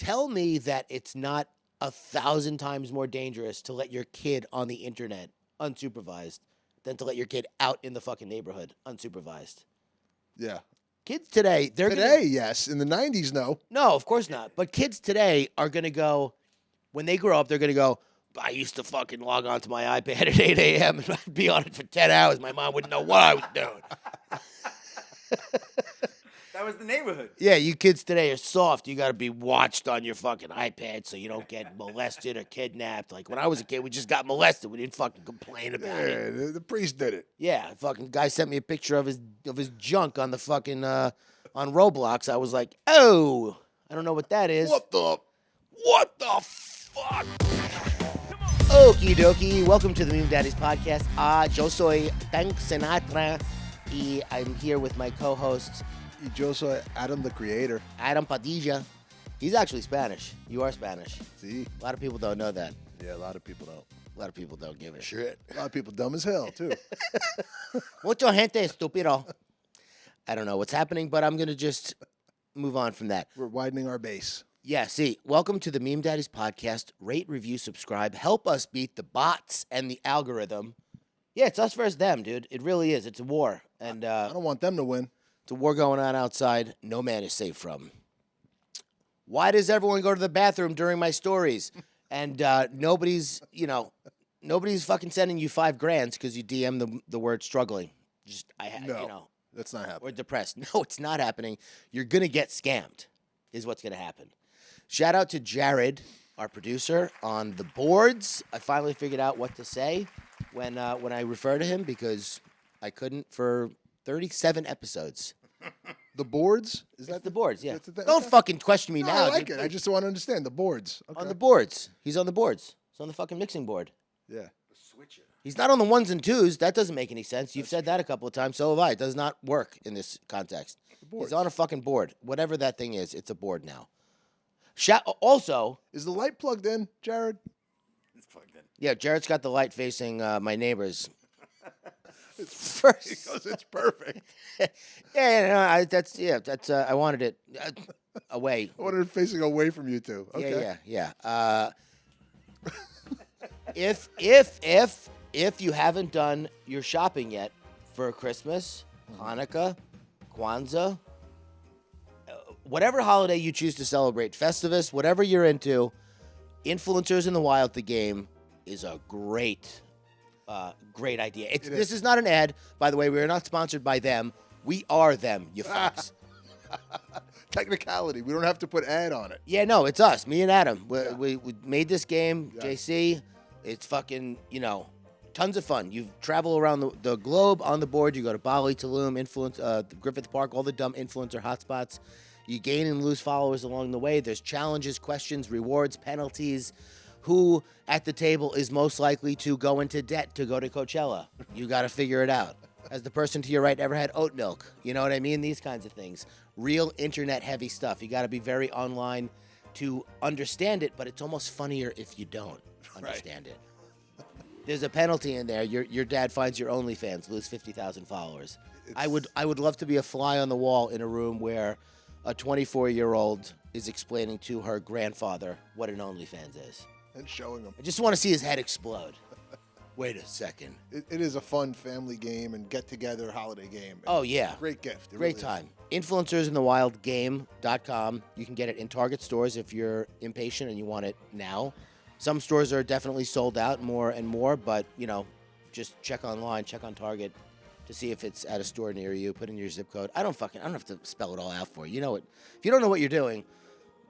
Tell me that it's not 1,000 times more dangerous to let your kid on the internet unsupervised than to let your kid out in the fucking neighborhood unsupervised. Yeah. Kids today, Yes. In the 90s, no. No, of course not. But kids today are going to go, when they grow up, they're going to go, I used to fucking log on to my iPad at 8 a.m. and I'd be on it for 10 hours. My mom wouldn't know what I was doing. That was the neighborhood. Yeah, you kids today are soft. You got to be watched on your fucking iPad so you don't get molested or kidnapped. Like when I was a kid, we just got molested. We didn't fucking complain about it. Yeah, the priest did it. Yeah, fucking guy sent me a picture of his junk on the fucking on Roblox. I was like, oh, I don't know what that is. What the fuck? Okie dokie. Welcome to the Meme Daddies podcast. Yo soy Sinatra, y I'm here with my co-host Yo soy Adam the Creator. Adam Padilla. He's actually Spanish. You are Spanish. See? A lot of people don't know that. Yeah, a lot of people don't. A lot of people don't give a shit. A lot of people dumb as hell, too. Mucha gente estúpido. I don't know what's happening, but I'm going to just move on from that. We're widening our base. Yeah, see, welcome to the Meme Daddies podcast. Rate, review, subscribe. Help us beat the bots and the algorithm. Yeah, it's us versus them, dude. It really is. It's a war. And I don't want them to win. it's a war going on outside. No man is safe from. Why does everyone go to the bathroom during my stories? And nobody's fucking sending you $5,000 because you DM the word struggling. No, that's not happening. Or depressed. No, it's not happening. You're going to get scammed is what's going to happen. Shout out to Jared, our producer, on the boards. I finally figured out what to say when I refer to him because I couldn't for 37 episodes. The boards? Is That's that the boards, yeah. that's the thing? Don't Okay. fucking question me No, now. I like dude. it. I just want to understand. The boards. Okay. On the boards. He's on the boards. He's on the fucking mixing board. Yeah. The switcher. He's not on the ones and twos. That doesn't make any sense. You've said that a couple of times. So have I. It does not work in this context. boards. He's on a fucking board. Whatever that thing is, it's a board now. Also, Is the light plugged in, Jared? It's plugged in. yeah, Jared's got the light facing my neighbors. First, Because it's perfect. I wanted it away. I wanted it facing away from you two. Okay. Yeah. If you haven't done your shopping yet for Christmas, Hanukkah, Kwanzaa, whatever holiday you choose to celebrate, Festivus, whatever you're into, Influencers in the Wild, the game, is a great idea. This is not an ad, by the way. We are not sponsored by them. We are them, you fucks. Technicality. We don't have to put ad on it. Yeah, no, it's us, me and Adam. We made this game, Yeah. JC. It's fucking, tons of fun. You travel around the globe on the board. You go to Bali, Tulum, Griffith Park, all the dumb influencer hotspots. You gain and lose followers along the way. There's challenges, questions, rewards, penalties. Who at the table is most likely to go into debt to go to Coachella? You got to figure it out. Has the person to your right ever had oat milk? You know what I mean? These kinds of things. Real internet-heavy stuff. You got to be very online to understand it, but it's almost funnier if you don't understand it. There's a penalty in there. Your dad finds your OnlyFans, lose 50,000 followers. I would love to be a fly on the wall in a room where a 24-year-old is explaining to her grandfather what an OnlyFans is. And showing them. I just want to see his head explode. Wait a second. It is a fun family game and get-together holiday game. Oh, yeah. Great gift. It Great really time. Influencersinthewildgame.com. You can get it in Target stores if you're impatient and you want it now. Some stores are definitely sold out more and more, but, just check online, check on Target to see if it's at a store near you. Put in your zip code. I don't have to spell it all out for you. You know it. If you don't know what you're doing,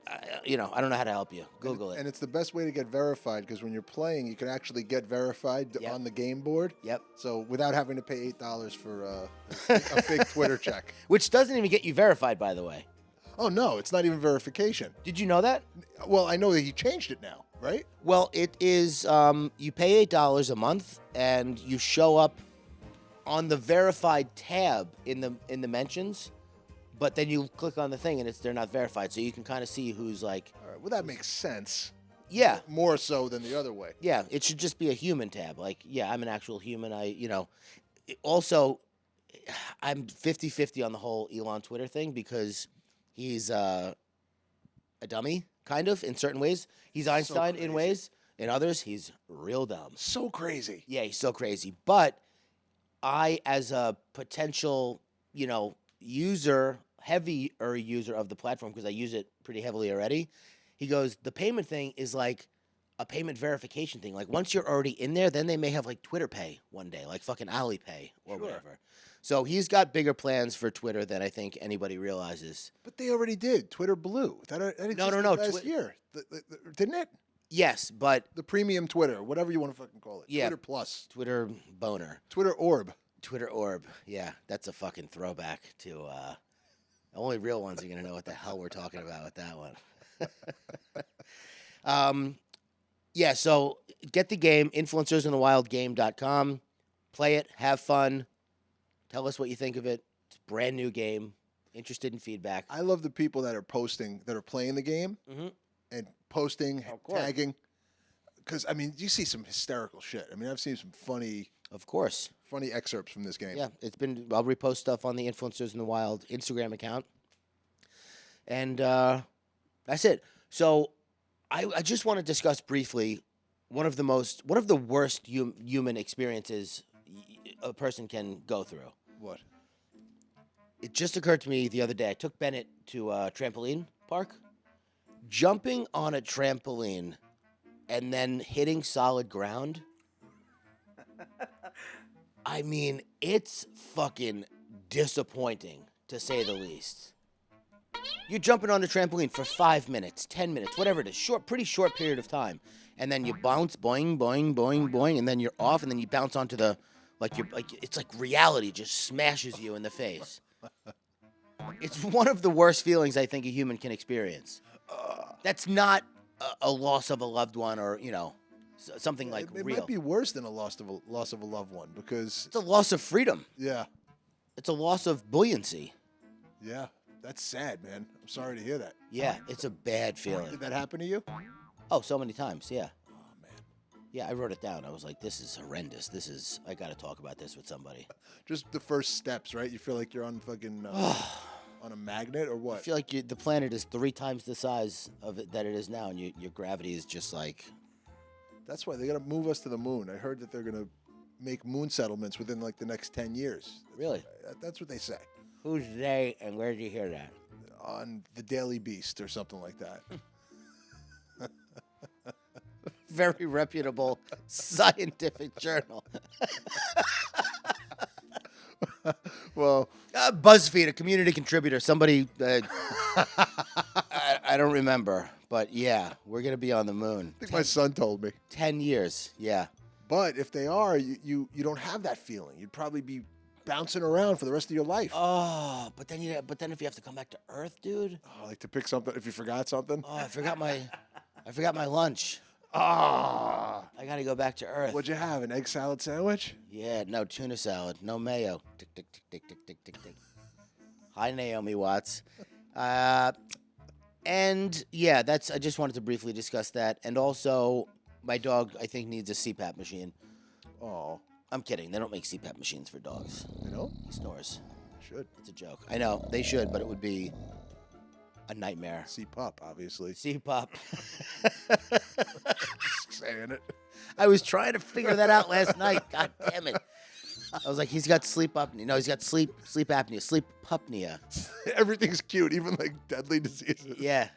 I don't know how to help you. Google it. And it's the best way to get verified because when you're playing, you can actually get verified Yep. on the game board. Yep. So without having to pay $8 for a fake Twitter check. Which doesn't even get you verified, by the way. Oh, no, it's not even verification. Did you know that? Well, I know that he changed it now, right? Well, it is, you pay $8 a month, and you show up on the verified tab in the mentions, but then you click on the thing, and they're not verified, so you can kind of see who's like, All right. Well, that makes sense. yeah, More so than the other way. yeah, it should just be a human tab. Like, yeah, I'm an actual human. Also, I'm 50-50 on the whole Elon Twitter thing because he's a dummy, kind of, in certain ways. He's Einstein in crazy. ways. In others, he's real dumb. So crazy. Yeah, he's so crazy. But I, as a potential, user, heavier user of the platform, because I use it pretty heavily already, he goes, the payment thing is like a payment verification thing. Like once you're already in there, then they may have like Twitter Pay one day, like fucking Alipay or Sure. whatever. So he's got bigger plans for Twitter than I think anybody realizes. But they already did. Twitter Blue. That existed no. last year. Didn't it? Yes, but The premium Twitter, whatever you want to fucking call it. Yeah. Twitter Plus. Twitter Boner. Twitter Orb. Twitter Orb. Yeah, that's a fucking throwback to only real ones are going to know what the hell we're talking about with that one. Yeah, so get the game, influencersinthewildgame.com. Play it, have fun. Tell us what you think of it. It's a brand new game. Interested in feedback. I love the people that are posting, that are playing the game Mhm. and posting, Of course. tagging. Because, I mean, you see some hysterical shit. I mean, I've seen some funny Of course. excerpts from this game. Yeah, I'll repost stuff on the Influencers in the Wild Instagram account. And that's it. So I just want to discuss briefly one of the worst human experiences a person can go through. What? It just occurred to me the other day. I took Bennett to a trampoline park. Jumping on a trampoline and then hitting solid ground. I mean, it's fucking disappointing, to say the least. You're jumping on the trampoline for 5 minutes, 10 minutes, whatever it is, pretty short period of time. And then you bounce, boing, boing, boing, boing, and then you're off, and then you bounce onto the, it's like reality just smashes you in the face. It's one of the worst feelings I think a human can experience. That's not a loss of a loved one or, something like It real. might be worse than a loss of a loved one because, It's a loss of freedom. yeah, It's a loss of buoyancy. yeah, that's sad, man. I'm sorry to hear that. Yeah, it's a bad feeling. Did that happen to you? Oh, so many times, yeah. Oh, man. Yeah, I wrote it down. I was like, this is horrendous. I got to talk about this with somebody. Just the first steps, right? You feel like you're on fucking on a magnet or I what? feel like the planet is 3 times the size of it that it is now, and your gravity is just like... That's why they got to move us to the moon. I heard that they're going to make moon settlements within like the next 10 years. Really? That's what they say Who's they, and where did you hear that? on the Daily Beast or something like that. Very reputable scientific journal. Well, BuzzFeed, a community contributor. Somebody, I don't remember. But yeah, we're going to be on the moon. I think my son told me. 10 years, yeah. But if they are, you don't have that feeling. You'd probably be bouncing around for the rest of your life. Oh, but then if you have to come back to Earth, dude. Oh, like to pick something if you forgot something. Oh, I forgot my lunch. Ah, I got to go back to Earth. what'd you have? An egg salad sandwich? Yeah, no tuna salad, no mayo. Tick tick tick tick tick tick tick tick. Hi, Naomi Watts. And yeah, I just wanted to briefly discuss that. And also, my dog, I think, needs a CPAP machine. Oh, I'm kidding. They don't make CPAP machines for dogs. you know, He snores. should It's a joke. I know they should, but it would be a nightmare. see pup, obviously. CPAP. Saying it. I was trying to figure that out last night. God damn it. I was like, he's got sleep apnea. No, he's got sleep apnea, sleep apnea. Everything's cute, even like deadly diseases. Yeah.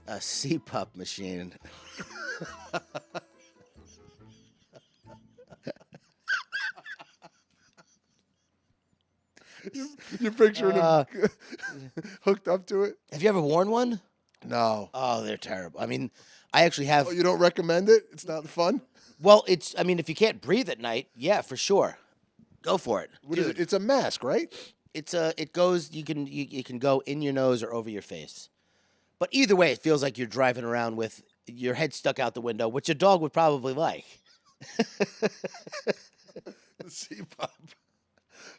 A CPAP machine. You're picturing him hooked up to it? Have you ever worn one? No. Oh, they're terrible. I mean, I actually have. Oh, you don't recommend it? It's not fun? Well, if you can't breathe at night, yeah, for sure. Go for it. What is it? It's a mask, right? It goes, you can go in your nose or over your face. But either way, it feels like you're driving around with your head stuck out the window, which a dog would probably like. The C-pop.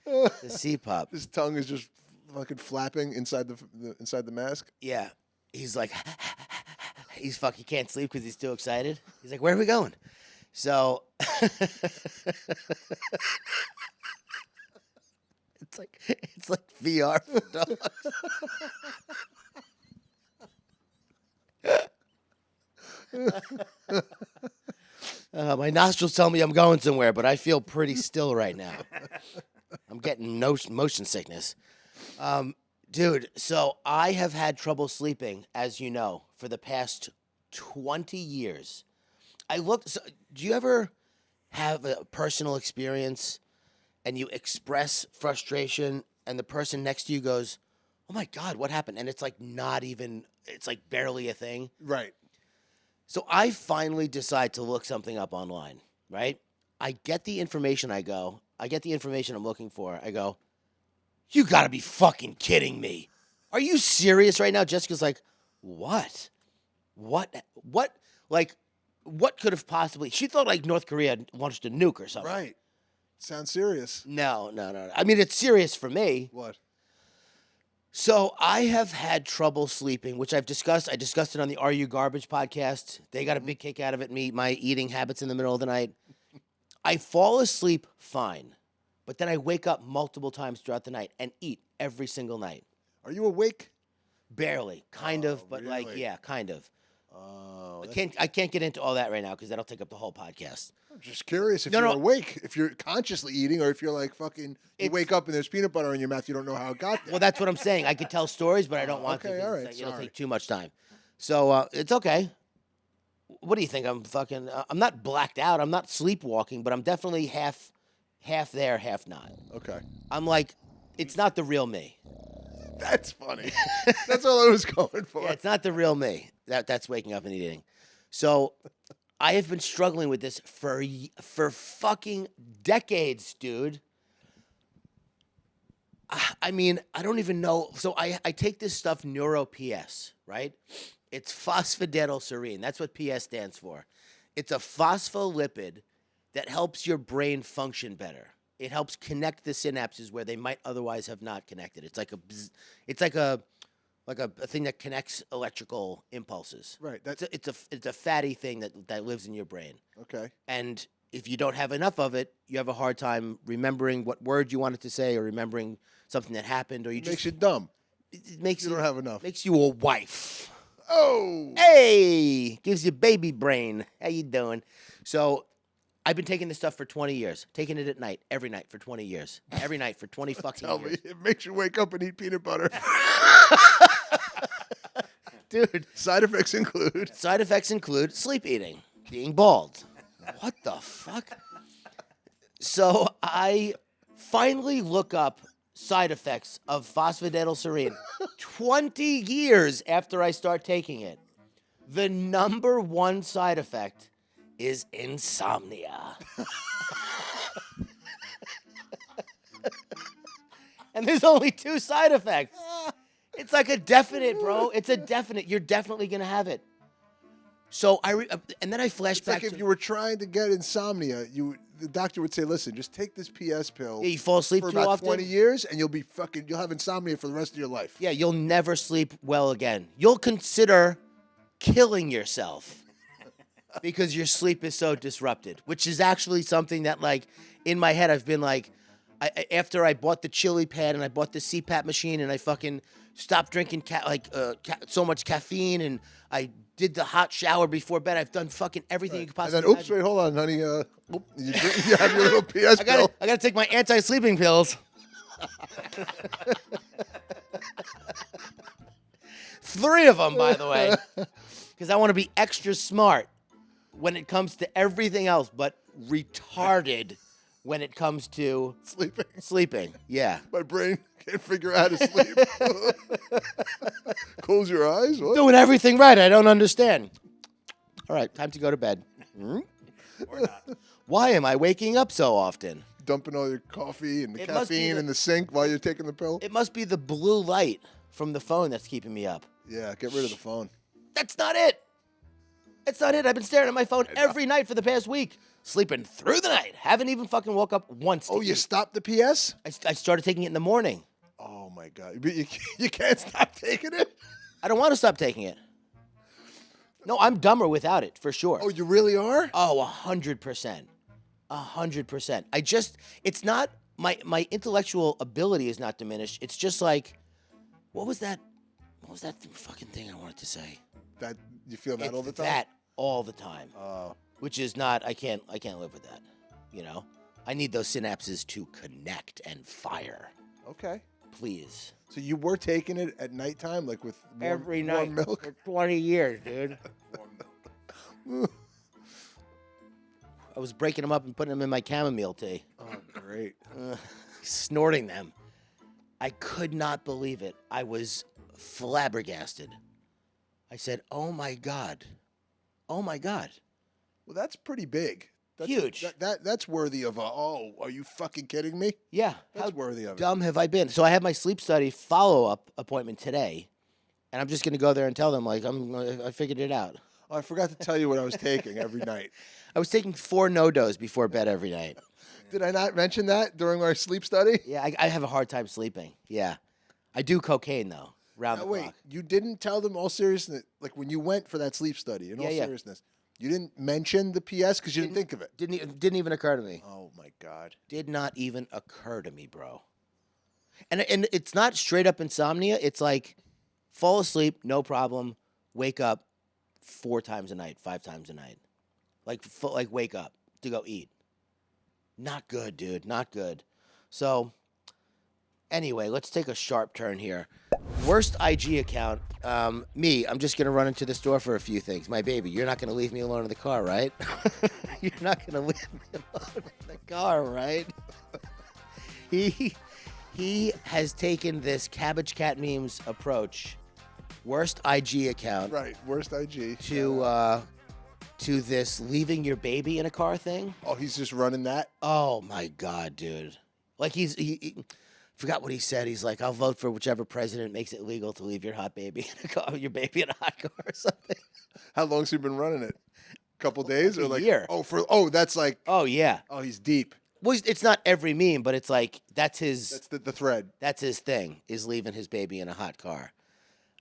The CPAP. His tongue is just fucking flapping inside the mask. Yeah. He's like, he can't sleep because he's too excited. He's like, where are we going? So it's like VR for dogs. My nostrils tell me I'm going somewhere, but I feel pretty still right now. I'm getting motion sickness. Dude, so I have had trouble sleeping, as you know, for the past 20 years. Do you ever have a personal experience and you express frustration and the person next to you goes, "Oh my God, what happened?" And it's like it's like barely a thing. Right. So I finally decide to look something up online, right? I get the information I'm looking for. I go, "You gotta be fucking kidding me. Are you serious right now?" Jessica's like, "What? What? Like, what could have possibly?" She thought like North Korea had launched a nuke or something. Right. Sounds serious. No. I mean, it's serious for me. What? So I have had trouble sleeping, which I've discussed. I discussed it on the Are You Garbage podcast. They got a big kick out of it, my eating habits in the middle of the night. I fall asleep fine, but then I wake up multiple times throughout the night and eat every single night. Are you awake? Barely, kind of, but like, really? yeah, kind of. Oh, I can't get into all that right now because that'll take up the whole podcast. I'm just curious if No, you're no. awake, if you're consciously eating, or if you're like fucking. You It's- wake up and there's peanut butter in your mouth. You don't know how it got there. Well, that's what I'm saying. I could tell stories, but I don't want to. okay, 'cause all it's right, like, it'll sorry. take too much time. So it's okay. What do you think? I'm fucking. I'm not blacked out. I'm not sleepwalking, but I'm definitely half there, half not. Okay, I'm like, it's not the real me. that's funny. That's all I was going for. Yeah, it's not the real me. That's waking up and eating. So I have been struggling with this for fucking decades, dude. I mean, I don't even know. So I take this stuff Neuro PS, right? It's phosphatidylserine. That's what PS stands for. It's a phospholipid that helps your brain function better. It helps connect the synapses where they might otherwise have not connected. It's like a thing that connects electrical impulses. Right. It's a fatty thing that lives in your brain. Okay. And if you don't have enough of it, you have a hard time remembering what word you wanted to say or remembering something that happened, or It makes you dumb. it makes You don't have enough. makes you a wife. Oh. Hey, gives you baby brain. How you doing? So, I've been taking this stuff for 20 years. Taking it at night, every night for 20 years. Every night for 20 fucking Tell years. me, it makes you wake up and eat peanut butter. Dude, Side effects include. side effects include sleep eating, being bald. What the fuck? So I finally look up side effects of phosphatidylserine 20 years after I start taking it. The number one side effect is insomnia. And there's only two side effects. It's like a definite, bro. It's a definite. You're definitely going to have it. So and then I flash It's back like if to you were trying to get insomnia, the doctor would say, "Listen, just take this PS pill yeah, you fall asleep for too about often. 20 years, and you'll have insomnia for the rest of your life." Yeah, you'll never sleep well again. You'll consider killing yourself because your sleep is so disrupted, which is actually something that, like, in my head, I've been like, after I bought the chili pad and I bought the CPAP machine and I fucking stopped drinking so much caffeine and I did the hot shower before bed. I've done fucking everything you could And possibly then, oops, imagine. wait, hold on, honey. You have your little PS I pill. gotta take my anti-sleeping pills. 3 of them, by the way, because I want to be extra smart when it comes to everything else, but retarded when it comes to Sleeping. sleeping. Yeah. My brain can't figure out how to sleep. Close your eyes. What? Doing everything right. I don't understand. All right, time to go to bed. Or not. Why am I waking up so often? Dumping all your coffee and the It must be caffeine the- in the sink while you're taking the pill. It must be the blue light from the phone that's keeping me up. Yeah, get rid of the phone. That's not it. That's not it. I've been staring at my phone every night for the past week. Sleeping through the night. Haven't even fucking woke up once. to Oh, you eat. stopped the PS? I started taking it in the morning. Oh my God! But you can't stop taking it. I don't want to stop taking it. No, I'm dumber without it, for sure. Oh, you really are? Oh, 100%. 100%. It's not, my intellectual ability is not diminished. It's just like, what was that fucking thing I wanted to say? That you feel that It's all the time? that all the time, which is not. I can't live with that. You know, I need those synapses to connect and fire. Okay. Please. So you were taking it at nighttime, like with Every warm night milk? for 20 years, dude. I was breaking them up and putting them in my chamomile tea. Oh, great. Snorting them. I could not believe it. I was flabbergasted. I said, "Oh my God. Oh my God." Well, that's pretty big. That's Huge. That's worthy of a, oh, are you fucking kidding me? Yeah. That's How worthy of it. dumb have I been? So I have my sleep study follow-up appointment today, and I'm just going to go there and tell them, like, I figured it out. Oh, I forgot to tell you what I was taking every night. I was taking 4 no-dos before bed every night. Did I not mention that during our sleep study? Yeah, I have a hard time sleeping. Yeah. I do cocaine, though, round Now, the wait, clock. you didn't tell them all seriousness, like when you went for that sleep study, in all Yeah. seriousness, you didn't mention the PS because you didn't think of it. Didn't even occur to me. Oh, my God. Did not even occur to me, bro. And it's not straight up insomnia. It's like fall asleep, no problem. Wake up 4 times a night, 5 times a night. Like wake up to go eat. Not good, dude. Not good. So anyway, let's take a sharp turn here. Worst IG account. Me. I'm just gonna run into the store for a few things. My baby, you're not gonna leave me alone in the car, right? You're not gonna leave me alone in the car, right? He has taken this Cabbage Cat memes approach, worst IG account, Right, worst IG. to this leaving your baby in a car thing. Oh, he's just running that? Oh my God, dude! Like he forgot what he said. He's like, I'll vote for whichever president makes it legal to leave your hot baby in a car, your baby in a hot car or something. How long's he been running it? Couple days or a like year. That's like Oh yeah. he's deep. Well, it's not every meme, but it's like that's his. That's the thread. That's his thing, is leaving his baby in a hot car.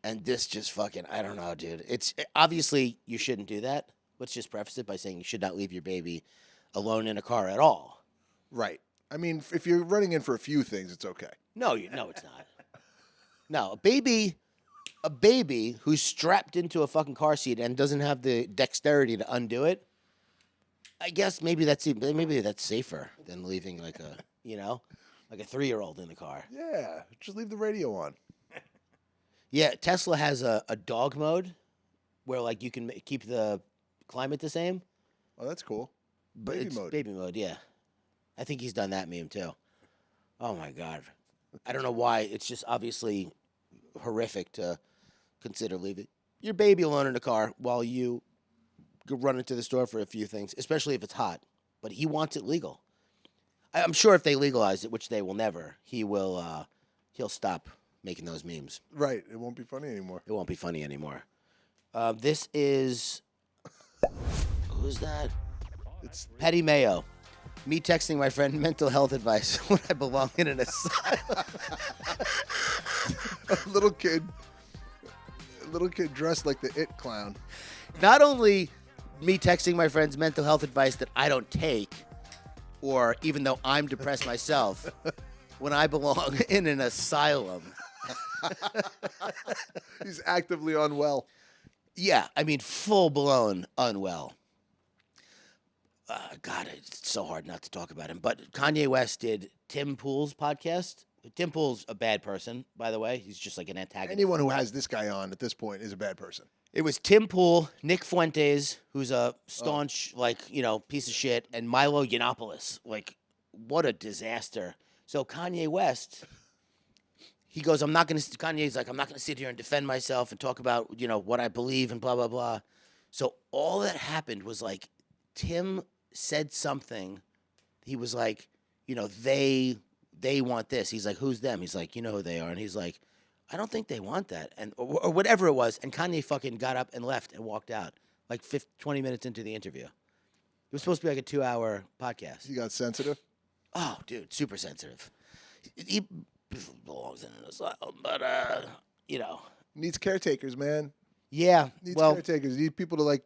And this just fucking, I don't know, dude. It's obviously you shouldn't do that. Let's just preface it by saying you should not leave your baby alone in a car at all. Right. I mean, if you're running in for a few things, it's okay. No, it's not. No, a baby who's strapped into a fucking car seat and doesn't have the dexterity to undo it. I guess maybe that's safer than leaving like a 3-year-old in the car. Yeah, just leave the radio on. Yeah, Tesla has a dog mode where like you can keep the climate the same, Oh, that's cool. but Baby it's mode. baby mode. Yeah, I think he's done that meme too. Oh my God, I don't know why. It's just obviously horrific to consider leaving your baby alone in the car while you run into the store for a few things, especially if it's hot. But he wants it legal. I'm sure if they legalize it, which they will never, he'll stop making those memes. Right. It won't be funny anymore. It won't be funny anymore. This is who's that? It's Petty Mayo. Me texting my friend mental health advice when I belong in an asylum. a little kid dressed like the It Clown. Not only me texting my friends mental health advice that I don't take, or even though I'm depressed myself, when I belong in an asylum. He's actively unwell. Yeah, I mean, full-blown unwell. God, it's so hard not to talk about him. But Kanye West did Tim Pool's podcast. Tim Pool's a bad person, by the way. He's just like an antagonist. Anyone who has this guy on at this point is a bad person. It was Tim Pool, Nick Fuentes, who's a staunch, piece of shit, and Milo Yiannopoulos. Like, what a disaster. So Kanye West, he goes, Kanye's like, I'm not going to sit here and defend myself and talk about, what I believe and blah, blah, blah. So all that happened was like, Tim said something. He was like, they want this. He's like, who's them? He's like, you know who they are. And he's like, I don't think they want that. And or whatever it was. And Kanye fucking got up and left and walked out like 20 minutes into the interview. It was supposed to be like a 2-hour podcast. He got sensitive. Oh, dude, super sensitive. He belongs in an asylum, but Needs caretakers, man. yeah. Needs Well, caretakers. Needs people to like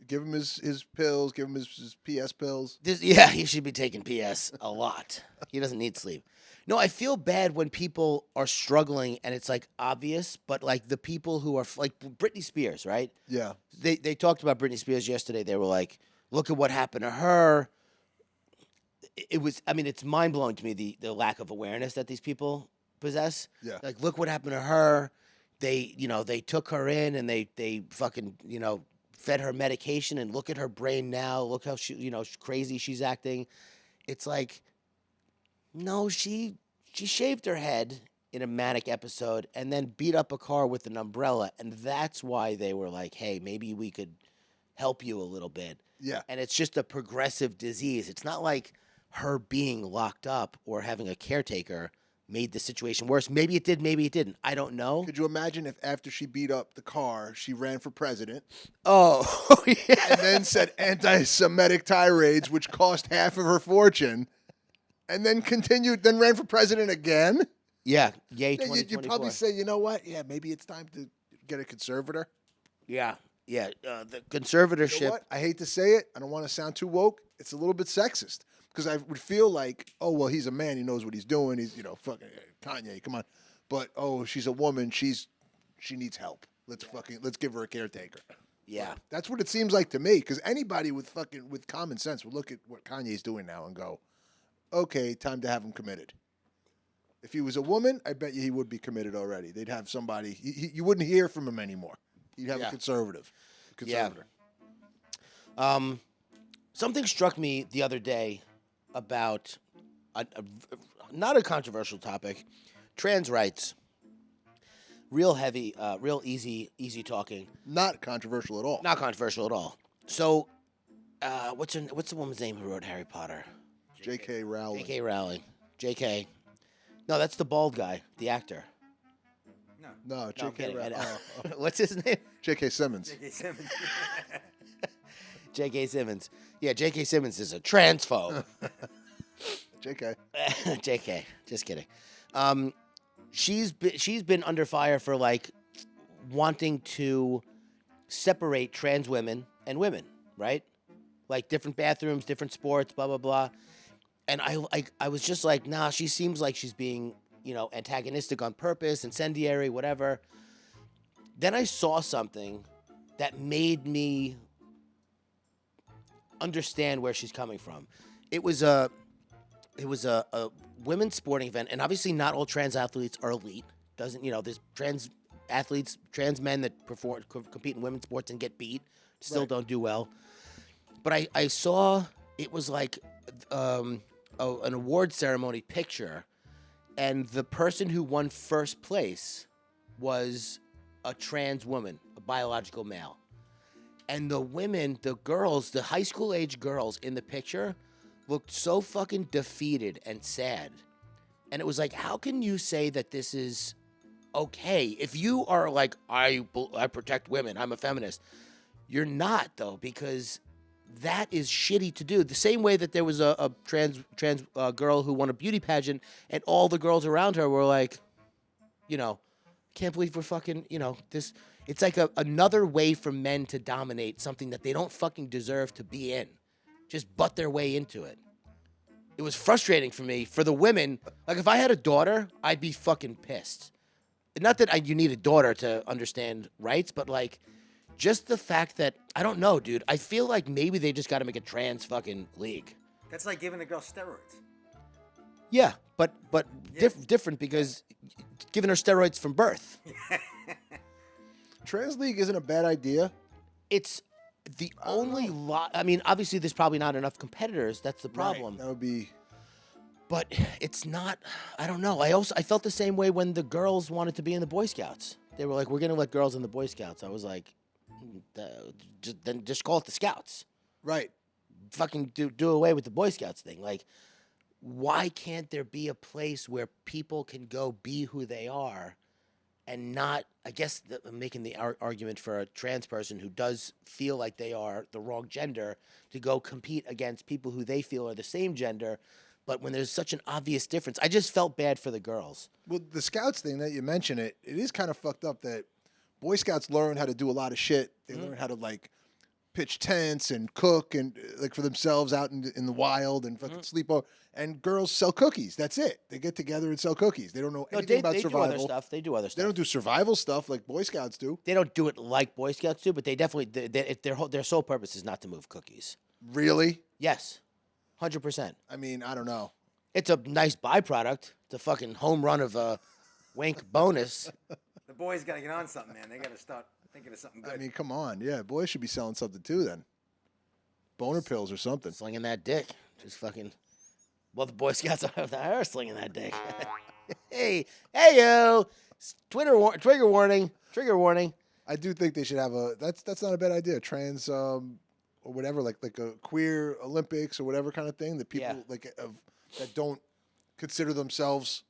Give him his pills. Give him his PS pills. Yeah, he should be taking PS a lot. He doesn't need sleep. No, I feel bad when people are struggling and it's like obvious, but like the people who are like Britney Spears, right? Yeah. They talked about Britney Spears yesterday. They were like, look at what happened to her. It was, I mean, it's mind blowing to me the lack of awareness that these people possess. Yeah. Like, look what happened to her. They, they took her in and they fucking, fed her medication and look at her brain now. Look how crazy she's acting. It's like, no, she shaved her head in a manic episode and then beat up a car with an umbrella, and that's why they were like, hey, maybe we could help you a little bit. Yeah. And it's just a progressive disease. It's not like her being locked up or having a caretaker made the situation worse. Maybe it did, maybe it didn't. I don't know. Could you imagine if after she beat up the car, she ran for president? Oh, yeah. And then said anti-Semitic tirades, which cost half of her fortune, and then ran for president again? Yeah, yay, Yeah, 2024. you'd probably say, you know what? Yeah, maybe it's time to get a conservator. Yeah. The conservatorship. You know what? I hate to say it. I don't want to sound too woke. It's a little bit sexist because I would feel like, oh, well, he's a man. He knows what he's doing. He's, fucking Kanye. Come on. But, oh, she's a woman. She needs help. Let's give her a caretaker. Yeah. That's what it seems like to me because anybody with common sense would look at what Kanye's doing now and go, okay, time to have him committed. If he was a woman, I bet you he would be committed already. They'd have somebody. You wouldn't hear from him anymore. You'd have a conservative. Conservator. Yeah. Something struck me the other day about not a controversial topic, trans rights. Real heavy, real easy talking. Not controversial at all. Not controversial at all. So, what's the woman's name who wrote Harry Potter? J.K. Rowling. J.K. Rowling. J.K. No, that's the bald guy, the actor. No, I'm J.K. kidding. Rowling. What's his name? J.K. Simmons. J.K. Simmons. J.K. Simmons. Yeah, J.K. Simmons is a transphobe. J.K. J.K. Just kidding. She's been under fire for like wanting to separate trans women and women, right? Like different bathrooms, different sports, blah blah blah. And I was just like, nah, she seems like she's being, antagonistic on purpose, incendiary, whatever. Then I saw something that made me understand where she's coming from. It was a women's sporting event, and obviously not all trans athletes are elite. There's trans athletes, trans men that compete in women's sports and get beat, still don't do well. But I saw it was like an award ceremony picture, and the person who won first place was a trans woman, a biological male. And the women, the girls, the high school age girls in the picture looked so fucking defeated and sad. And it was like, how can you say that this is okay? If you are like, I protect women, I'm a feminist. You're not, though, because that is shitty to do. The same way that there was a trans girl who won a beauty pageant, and all the girls around her were like, can't believe we're fucking, this. It's like another way for men to dominate something that they don't fucking deserve to be in. Just butt their way into it. It was frustrating for me. For the women, like if I had a daughter, I'd be fucking pissed. Not that you need a daughter to understand rights, but like just the fact that, I don't know, dude. I feel like maybe they just got to make a trans fucking league. That's like giving a girl steroids. Yeah, but different because giving her steroids from birth. Trans League isn't a bad idea. It's the only lot. I mean, obviously, there's probably not enough competitors. That's the problem. Right. That would be. But it's not. I don't know. I felt the same way when the girls wanted to be in the Boy Scouts. They were like, "We're gonna let girls in the Boy Scouts." I was like, "Just call it the Scouts." Right. Fucking do away with the Boy Scouts thing. Like, why can't there be a place where people can go be who they are? And not, I guess, I'm making the argument for a trans person who does feel like they are the wrong gender to go compete against people who they feel are the same gender. But when there's such an obvious difference, I just felt bad for the girls. Well, the Scouts thing that you mentioned, it is kind of fucked up that Boy Scouts learn how to do a lot of shit. They learn how to, like, pitch tents and cook and like for themselves out in the wild and fucking sleep over. And girls sell cookies. That's it. They get together and sell cookies. They don't know anything about they survival. do other stuff. They do other stuff. They don't do survival stuff like Boy Scouts do. They don't do it like Boy Scouts do, but they definitely their sole purpose is not to move cookies. Really? Yes, 100%. I mean, I don't know. It's a nice byproduct. It's a fucking home run of a wink bonus. The boys got to get on something, man. They got to start thinking of something good. I mean, come on. Yeah, boys should be selling something too then. Boner pills or something. Slinging that dick. Just fucking. Well, the Boy Scouts are slinging that dick. hey, yo. Trigger warning. Trigger warning. I do think they should have that's not a bad idea. Trans or whatever, like a queer Olympics or whatever kind of thing that people that don't consider themselves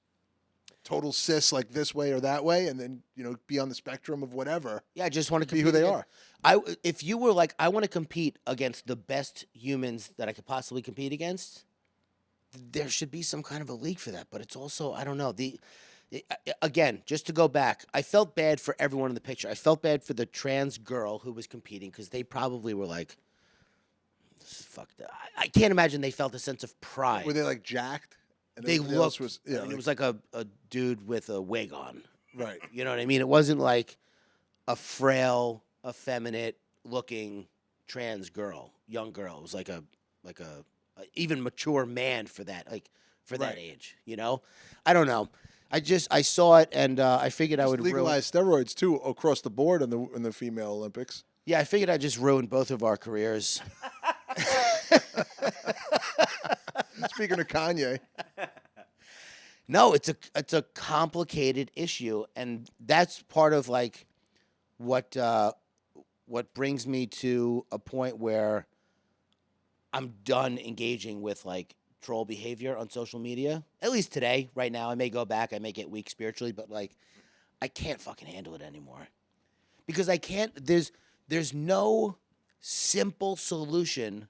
total cis like this way or that way, and then be on the spectrum of whatever. Yeah, I just want to be who they are. If you were like, I want to compete against the best humans that I could possibly compete against, there should be some kind of a league for that. But it's also, I don't know. Again, just to go back, I felt bad for everyone in the picture. I felt bad for the trans girl who was competing because they probably were like, fuck that. I can't imagine they felt a sense of pride. Were they like jacked? And They everybody else looked, was, it was like a dude with a wig on. right. You know what I mean? It wasn't like a frail, effeminate looking trans girl, young girl. It was like a even mature man for that, like for that age. I don't know. I saw it and I figured I would legalize steroids too across the board in the female Olympics. Yeah, I figured I'd just ruin both of our careers. Speaking of Kanye. No, it's a complicated issue, and that's part of like what brings me to a point where I'm done engaging with like troll behavior on social media. At least today, right now, I may go back, I may get weak spiritually, but like I can't fucking handle it anymore because I can't. There's no simple solution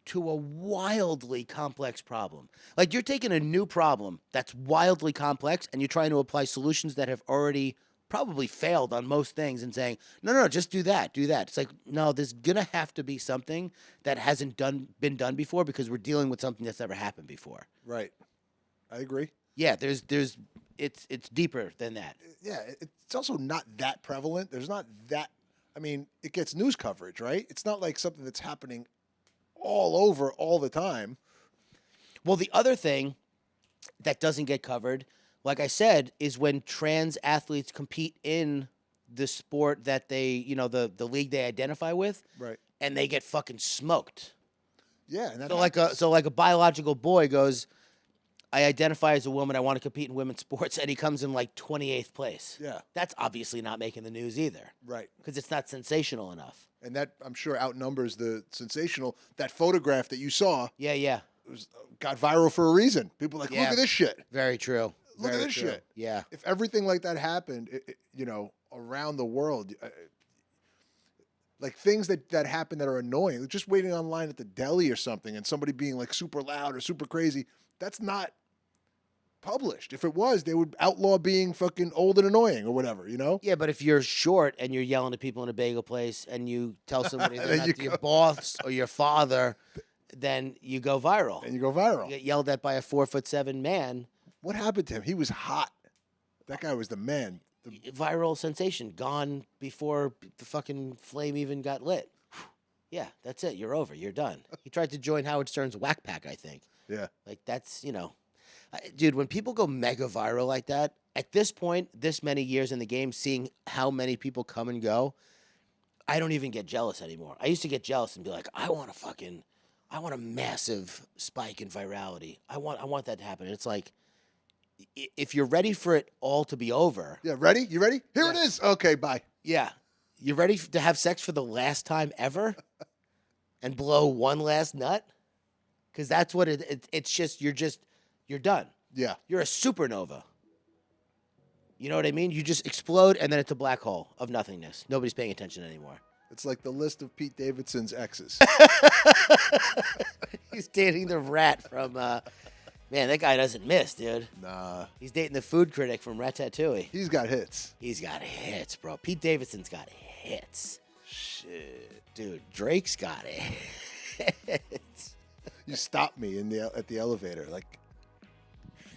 to a wildly complex problem. Like you're taking a new problem that's wildly complex and you're trying to apply solutions that have already probably failed on most things and saying, no, just do that. It's like, no, there's gonna have to be something that hasn't been done before because we're dealing with something that's never happened before. Right. I agree. Yeah, it's deeper than that. Yeah, it's also not that prevalent. There's not that, I mean, it gets news coverage, right? It's not like something that's happening all over all the time. Well, the other thing that doesn't get covered, like I said, is when trans athletes compete in the sport that they, the league they identify with, right? And they get fucking smoked. Yeah, and so like a biological boy goes, I identify as a woman, I want to compete in women's sports, and he comes in like 28th place. Yeah, that's obviously not making the news either, right? Because it's not sensational enough. And that, I'm sure, outnumbers the sensational. That photograph that you saw. Yeah. Got viral for a reason. People are like, look at this shit. Very true. Look at this shit. Yeah. If everything like that happened, around the world, like things that happen that are annoying, just waiting online at the deli or something and somebody being like super loud or super crazy, that's not published. If it was, they would outlaw being fucking old and annoying or whatever, Yeah, but if you're short and you're yelling at people in a bagel place and you tell somebody they're not your boss or your father, then you go viral. And you go viral. You get yelled at by a 4'7" man. What happened to him? He was hot. That guy was the man. Viral sensation, gone before the fucking flame even got lit. Yeah, that's it. You're over. You're done. He tried to join Howard Stern's Whack Pack, I think. Yeah. Like that's, dude, when people go mega viral like that, at this point, this many years in the game, seeing how many people come and go, I don't even get jealous anymore. I used to get jealous and be like, I want a massive spike in virality. I want that to happen. And it's like, if you're ready for it all to be over. Yeah, ready? You ready? Here it is. Okay, bye. Yeah. You ready to have sex for the last time ever and blow one last nut? Because that's what it's just, you're done. Yeah. You're a supernova. You know what I mean? You just explode and then it's a black hole of nothingness. Nobody's paying attention anymore. It's like the list of Pete Davidson's exes. He's dating the rat from, man, that guy doesn't miss, dude. Nah. He's dating the food critic from Ratatouille. He's got hits. He's got hits, bro. Pete Davidson's got hits. Shit. Dude, Drake's got it. You stopped me at the elevator, like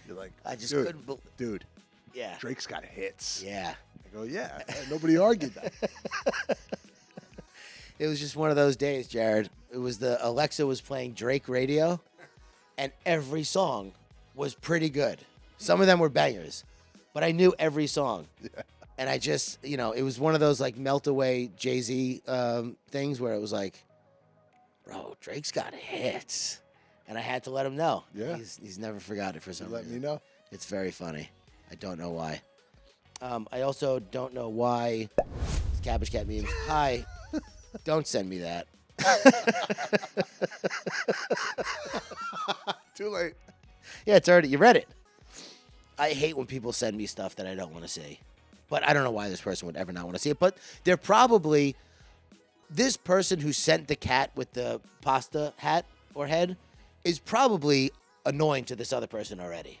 you're like, I just dude, couldn't dude. Yeah. Drake's got hits. Yeah. I go, yeah. Nobody argued that. It was just one of those days, Jared. It was Alexa was playing Drake radio, and every song was pretty good. Some of them were bangers, but I knew every song. Yeah. And I just, it was one of those like melt away Jay-Z things where it was like, bro, Drake's got hits. And I had to let him know. Yeah. He's never forgot it for some Let reason. me know. It's very funny. I don't know why. I also don't know why Cabbage Cat memes. Hi. Don't send me that. Too late. Yeah, it's already. You read it. I hate when people send me stuff that I don't want to see. But I don't know why this person would ever not want to see it. But they're probably this person who sent the cat with the pasta hat or head is probably annoying to this other person already.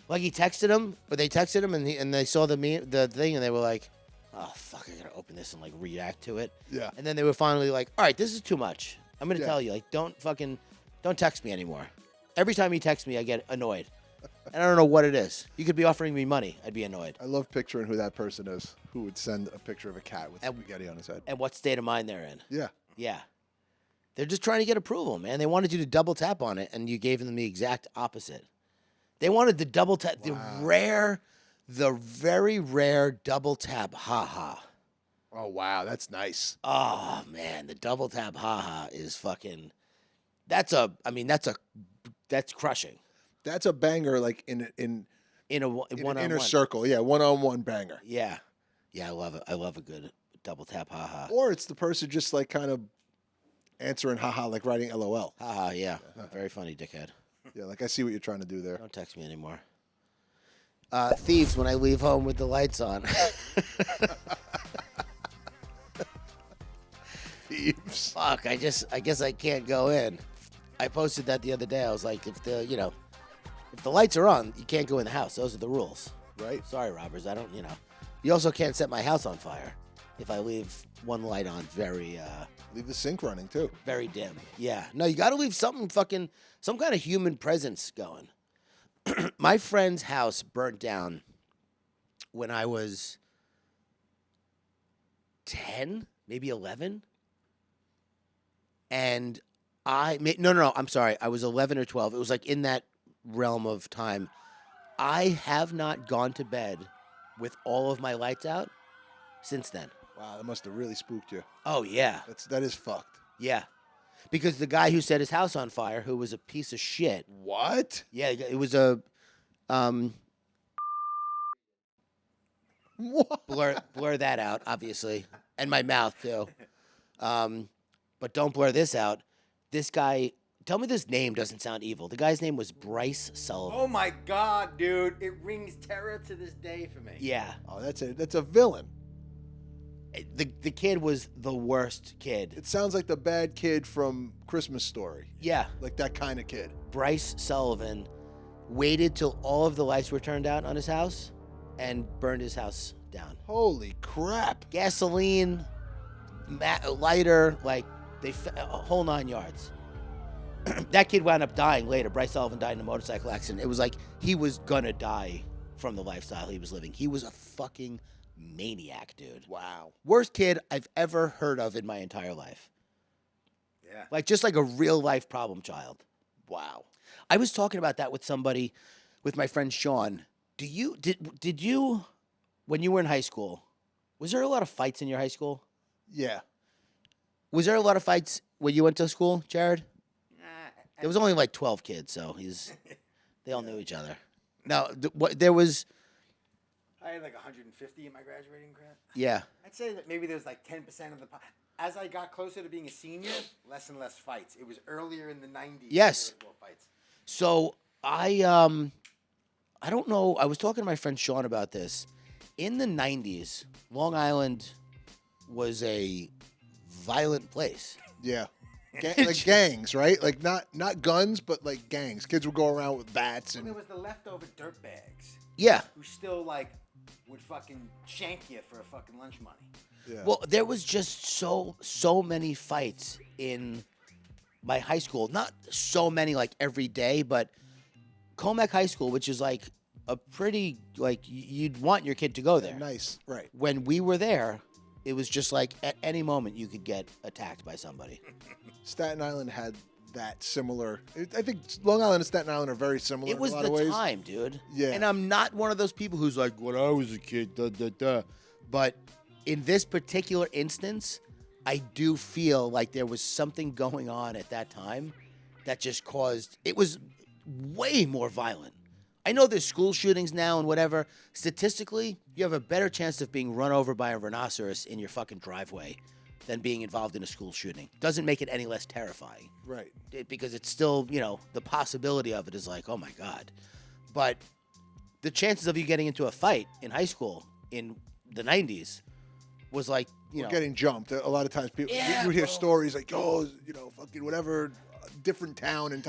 Like he texted him, or they texted him, and they saw the thing, and they were like, "Oh fuck, I gotta open this and like react to it." Yeah. And then they were finally like, "All right, this is too much. I'm gonna Yeah. tell you, like, don't text me anymore." Every time he texts me, I get annoyed, and I don't know what it is. You could be offering me money, I'd be annoyed. I love picturing who that person is who would send a picture of a cat with And- spaghetti on his head. And what state of mind they're in. Yeah. Yeah. They're just trying to get approval, man. They wanted you to double tap on it, and you gave them the exact opposite. They wanted the double tap, the very rare double tap, ha. Oh wow, that's nice. Oh man, the double tap, ha is fucking. That's crushing That's a banger, like in in an one-on-one. inner circle. Yeah, one-on-one banger. Yeah, I love it. I love a good double tap, ha. Or it's the person just like kind of answering haha, like writing LOL. Ha, yeah. Very funny, dickhead. Yeah, like I see what you're trying to do there. Don't text me anymore. Thieves when I leave home with the lights on. Thieves. Fuck, I guess I can't go in. I posted that the other day. I was like, if the lights are on, you can't go in the house. Those are the rules. Right? Sorry, robbers. I don't, You also can't set my house on fire if I leave one light on very Leave the sink running too. very dim. Yeah. No, you got to leave some kind of human presence going. My friend's house burnt down when I was 10, maybe 11. And no, I'm sorry. I was 11 or 12. It was like in that realm of time. I have not gone to bed with all of my lights out since then. Wow, that must have really spooked you. Oh, yeah. That is fucked. Yeah. Because the guy who set his house on fire, who was a piece of shit. What? Yeah, it was a What? blur that out, obviously. And my mouth too. But don't blur this out. This guy, tell me this name doesn't sound evil. The guy's name was Bryce Sullivan. Oh my God, dude! It rings terror to this day for me. Yeah. Oh, that's a villain. The kid was the worst kid. It sounds like the bad kid from Christmas Story. Yeah. Like that kind of kid. Bryce Sullivan waited till all of the lights were turned out on his house and burned his house down. Holy crap. Gasoline, lighter, like a whole 9 yards. That kid wound up dying later. Bryce Sullivan died in a motorcycle accident. It was like he was gonna die from the lifestyle he was living. He was a fucking maniac, dude. Wow. Worst kid I've ever heard of in my entire life. Yeah. Like just like a real life problem child. Wow. I was talking about that with somebody, with my friend Sean. Did you when you were in high school, was there a lot of fights in your high school? Yeah. Was there a lot of fights when you went to school, Jared? There was only like 12 kids, so they all knew each other. No, there was. I had like 150 in my graduating class. Yeah. I'd say that maybe there's like 10% of the. As I got closer to being a senior, less and less fights. It was earlier in the 90s. Yes. There was more fights. So I don't know. I was talking to my friend Sean about this. In the 90s, Long Island was a violent place. Yeah. Like gangs, right? Like not guns, but like gangs. Kids would go around with bats And and there was the leftover dirtbags Yeah. who still like would fucking shank you for a fucking lunch money. Yeah. Well, there was just so many fights in my high school. Not so many like every day, but Comac High School, which is like a pretty like you'd want your kid to go there. Nice, right? When we were there, it was just like at any moment you could get attacked by somebody. Staten Island had that similar. I think Long Island and Staten Island are very similar. It was in a lot the of ways. time, dude. Yeah. And I'm not one of those people who's like, when I was a kid, da da da. But in this particular instance, I do feel like there was something going on at that time that just caused. It was way more violent. I know there's school shootings now and whatever. Statistically, you have a better chance of being run over by a rhinoceros in your fucking driveway than being involved in a school shooting. Doesn't make it any less terrifying. Right. Because it's still, the possibility of it is like, oh my God. But the chances of you getting into a fight in high school in the 90s was like, getting jumped. A lot of times people you would hear stories like, fucking whatever different town and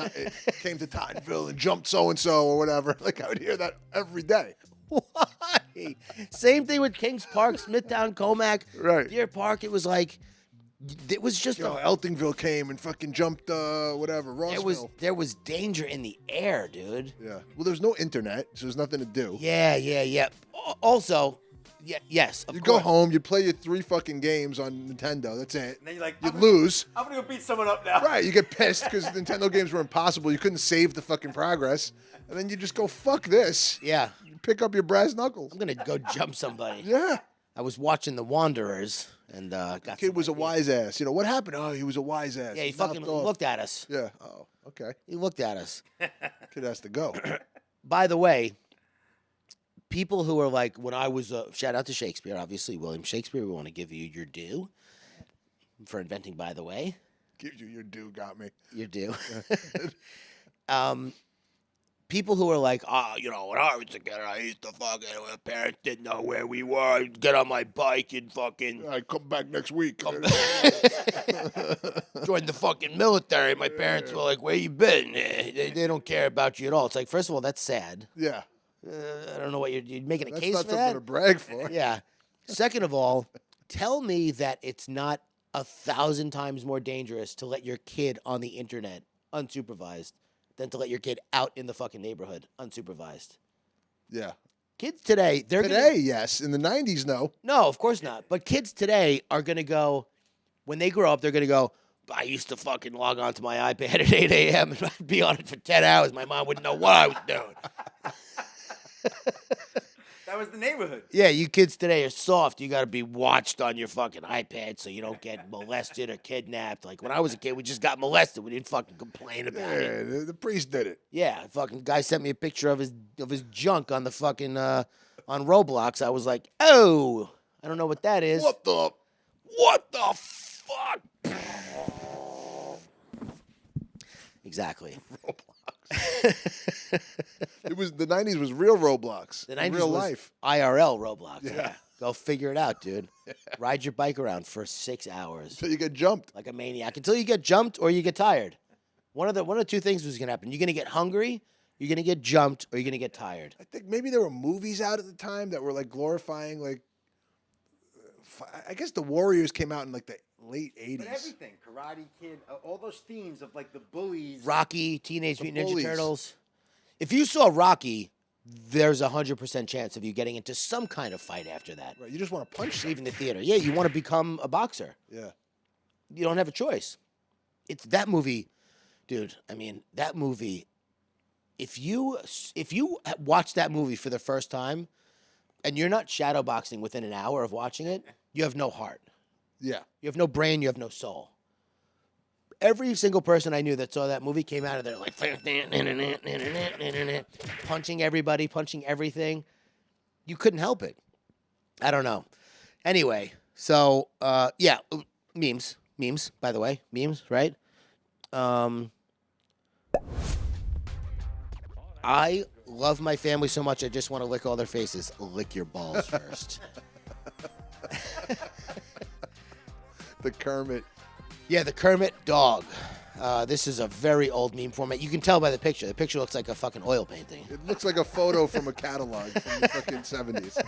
came to Tottenville and jumped so and so or whatever. Like I would hear that every day. Why? Same thing with Kings Park, Smithtown, Comac, Right. Deer Park. It was like, it was just Eltingville came and fucking jumped whatever, Rossville. there was danger in the air, dude. Yeah. Well, there's no internet, so there's nothing to do. Yeah. Also, yes, of You course. go home, you play your 3 fucking games on Nintendo. That's it. And then you're like, you lose. I'm gonna go beat someone up now. Right. You get pissed because Nintendo games were impossible. You couldn't save the fucking progress, and then you just go, "Fuck this." Yeah. You pick up your brass knuckles. I'm gonna go jump somebody. Yeah. I was watching The Wanderers and got Kid was a some ideas. wise ass. What happened? Oh, he was a wise ass. Yeah, he fucking knocked off. looked at us. Yeah. Oh, okay. He looked at us. Kid has to go. By the way, people who are like, when I was shout out to Shakespeare, obviously William Shakespeare. We want to give you your due for inventing. By the way, Gives you your due. Got me. your due. People who are like, when I was a kid, I used to fucking, my parents didn't know where we were. I'd get on my bike and fucking I come back next week. join the fucking military. My parents were like, where you been? They don't care about you at all. It's like, first of all, that's sad. Yeah. I don't know what you're making a That's case not for something that. to brag for. Yeah. Second of all, tell me that it's not 1,000 times more dangerous to let your kid on the internet unsupervised than to let your kid out in the fucking neighborhood unsupervised. Yeah. Kids today, Yes. In the 90s, no. No, of course not. But kids today are going to go, when they grow up, they're going to go, I used to fucking log on to my iPad at 8 a.m. and I'd be on it for 10 hours. My mom wouldn't know what I was doing. That was the neighborhood. Yeah, you kids today are soft. You got to be watched on your fucking iPad so you don't get molested or kidnapped. Like when I was a kid, we just got molested. We didn't fucking complain about it. Yeah, the priest did it. Yeah, fucking guy sent me a picture of his junk on the fucking on Roblox. I was like, oh, I don't know what that is. What the fuck? Exactly. It was the 90s was real Roblox. The 90s real was life. IRL Roblox. Yeah. Yeah. Go figure it out, dude. Ride your bike around for 6 hours So you get jumped. like a maniac until you get jumped or you get tired. One of the two things was gonna happen. You're gonna get hungry, you're gonna get jumped, or you're gonna get tired. I think maybe there were movies out at the time that were like glorifying I guess the Warriors came out in like the late 80s. But everything, Karate Kid, all those themes of like the bullies. Rocky, Teenage Mutant Ninja bullies. Turtles. If you saw Rocky, there's 100% chance of you getting into some kind of fight after that. Right, you just want to punch Leaving the theater. Yeah, you want to become a boxer. Yeah. You don't have a choice. It's that movie, dude. I mean, that movie. If you watch that movie for the first time, and you're not shadowboxing within an hour of watching it, you have no heart. Yeah. You have no brain. You have no soul. Every single person I knew that saw that movie came out of there like punching everybody, punching everything. You couldn't help it. I don't know. Anyway, so yeah, memes, by the way, memes, right? I love my family so much I just want to lick all their faces. Lick your balls first. The Kermit. Yeah, the Kermit dog. This is a very old meme format. You can tell by the picture. The picture looks like a fucking oil painting. It looks like a photo from a catalog from the fucking 70s.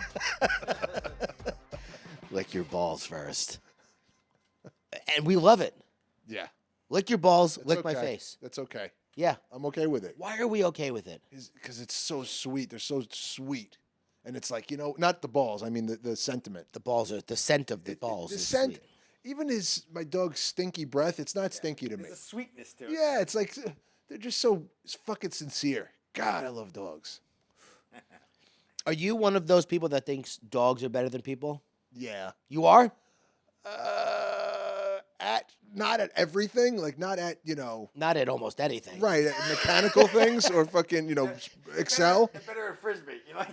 lick your balls first. And we love it. Yeah. Lick your balls, It's lick my okay. face. That's okay. Yeah. I'm okay with it. Why are we okay with it? Because it's so sweet. They're so sweet. And it's like, not the balls. I mean, the sentiment. The balls are the scent of the balls. The is scent, sweet. even my dog's stinky breath, it's not stinky to me. There's a sweetness to it. Yeah, it's like they're just so fucking sincere. God, I love dogs. Are you one of those people that thinks dogs are better than people? Yeah. You are? Not at everything, like not at Not at almost anything. right at mechanical things or fucking Excel. They're better at frisbee. You know?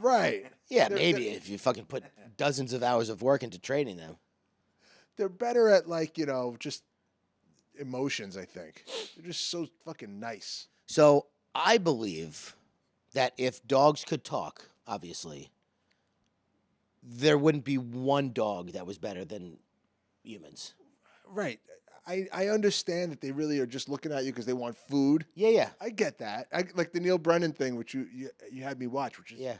Right. Yeah, maybe if you fucking put dozens of hours of work into training them. They're better at just emotions. I think they're just so fucking nice. So I believe that if dogs could talk, obviously, there wouldn't be one dog that was better than humans. Right. I understand that they really are just looking at you because they want food. Yeah. I get that. Like the Neil Brennan thing, which you had me watch, which is Yeah.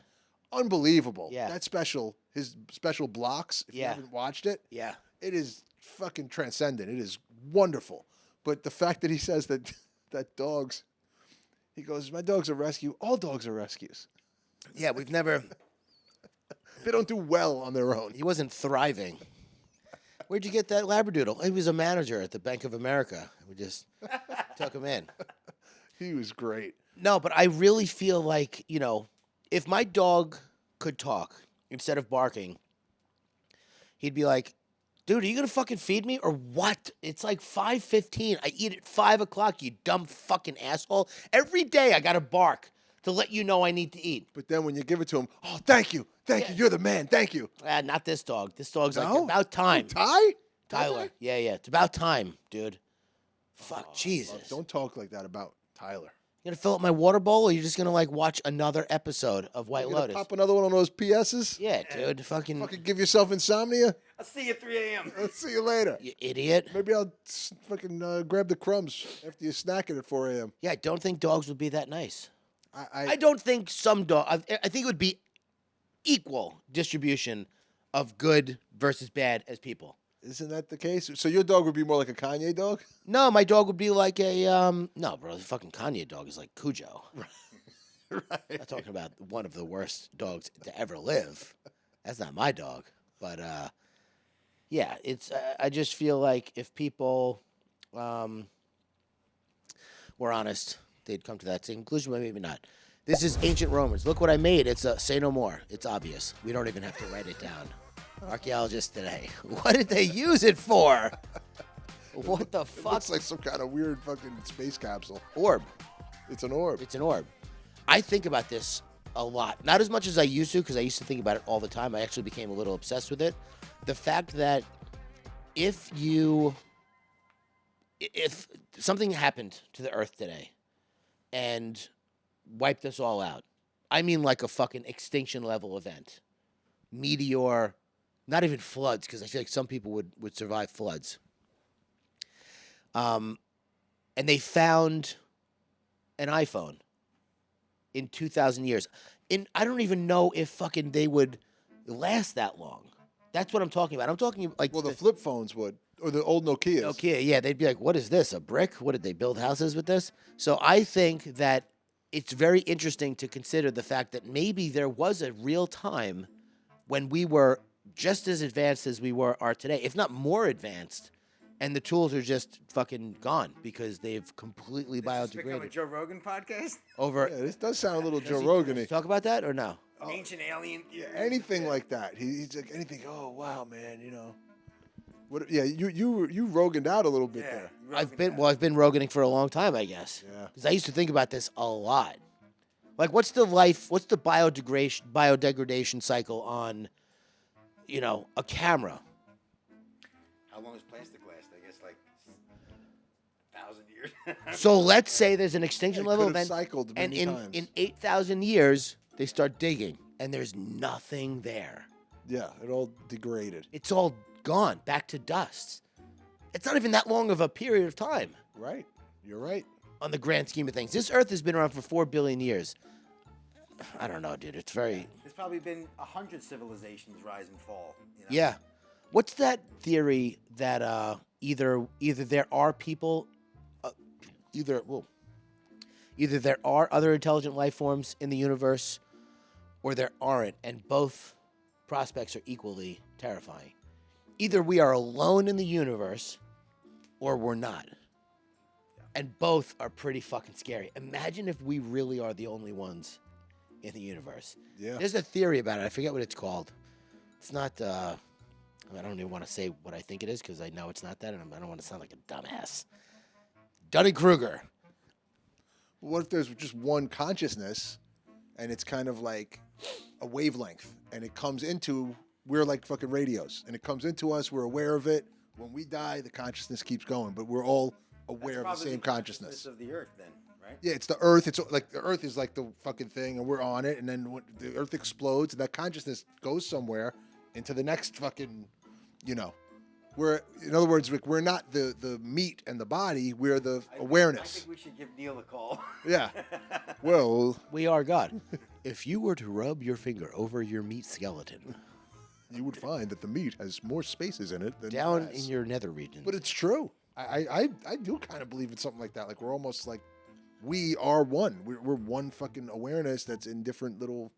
unbelievable. Yeah. That's special. His special blocks. If you Yeah. haven't watched it, Yeah. it is fucking transcendent. It is wonderful. But the fact that he says that dogs, he goes, my dog's a rescue. All dogs are rescues. Yeah, we've never. They don't do well on their own. He wasn't thriving. Where'd you get that Labradoodle? He was a manager at the Bank of America. We just took him in. He was great. No, but I really feel like, if my dog could talk instead of barking, he'd be like, dude, are you going to fucking feed me or what? It's like 5:15. I eat at 5 o'clock, you dumb fucking asshole. Every day I got to bark to let you know I need to eat. But then when you give it to him, oh, thank you. Thank you. You're the man. Thank you. Not this dog. This dog's like, No? about time. Ty? Tyler. Yeah. It's about time, dude. Fuck, Jesus. Don't talk like that about Tyler. You gonna fill up my water bowl, or you just gonna watch another episode of White You gonna Lotus? pop another one on those PSs? Yeah, dude. Fucking Give yourself insomnia? I'll see you at 3 a.m. I'll see you later. you idiot. Maybe I'll fucking grab the crumbs after you snack it at 4 a.m. Yeah, I don't think dogs would be that nice. I I don't think some dog. I think it would be equal distribution of good versus bad as people. Isn't that the case? So your dog would be more like a Kanye dog? No, my dog would be like a no, bro. The fucking Kanye dog is like Cujo. Right. I'm talking about one of the worst dogs to ever live. That's not my dog, but yeah, it's. I just feel like if people were honest, they'd come to that same conclusion, but maybe not. This is ancient Romans. Look what I made. It's a say no more. It's obvious. We don't even have to write it down. Archaeologists today. What did they use it for? What the It fuck? looks like some kind of weird fucking space capsule. Orb. It's an orb. It's an orb. I think about this a lot. Not as much as I used to, because I used to think about it all the time. I actually became a little obsessed with it. The fact that if something happened to the Earth today and wiped us all out, I mean like a fucking extinction level event, meteor, not even floods, because I feel like some people would survive floods. And they found an iPhone in 2,000 years. I don't even know if fucking they would last that long. That's what I'm talking about. I'm talking like Well, the flip phones would, or the old Nokias. Nokia, yeah, they'd be like, what is this, a brick? What, did they build houses with this? So I think that it's very interesting to consider the fact that maybe there was a real time when we were just as advanced as we are today, if not more advanced, and the tools are just fucking gone because they've completely Become a biodegraded. Joe Rogan podcast? Over. Yeah, this does sound a little Joe Rogan-y. Talk about that or no? Ancient alien theory. Anything like that. He's like anything. Oh wow, man. What? Yeah, you Roganed out a little bit Yeah. there. I've been Roganing for a long time, I guess. Yeah. Because I used to think about this a lot. Like, what's the biodegradation cycle on, a camera? How long does plastic last? I guess like 1,000 years. So let's say there's an extinction It level could have event, cycled and many times. in 8,000 years they start digging, and there's nothing there. Yeah, it all degraded. It's all gone, back to dust. It's not even that long of a period of time Right. You're right. on the grand scheme of things. This Earth has been around for 4 billion years. I don't know, dude. It's very... There's probably been 100 civilizations rise and fall. Yeah. What's that theory that either there are people, either there are other intelligent life forms in the universe, or there aren't, and both prospects are equally terrifying. Either we are alone in the universe, or we're not. And both are pretty fucking scary. Imagine if we really are the only ones in the universe. Yeah. There's a theory about it. I forget what it's called. It's not, I don't even want to say what I think it is because I know it's not that, and I don't want to sound like a dumbass. Dunning-Kruger. What if there's just one consciousness, and it's kind of like a wavelength, and it comes into, we're like fucking radios, and it comes into us, we're aware of it. When we die, the consciousness keeps going, but we're all aware of the same consciousness. of the Earth, then, right? Yeah, it's the Earth. It's like the Earth is like the fucking thing, and we're on it. And then when the Earth explodes, and that consciousness goes somewhere into the next fucking, we're, in other words, we're not the meat and the body. We're the awareness. I think we should give Neil a call. Yeah. Well, We are God. If you were to rub your finger over your meat skeleton you would find that the meat has more spaces in it than down grass. in your nether region, But it's true. I do kind of believe in something like that. Like we're almost like we are one. We're one fucking awareness that's in different little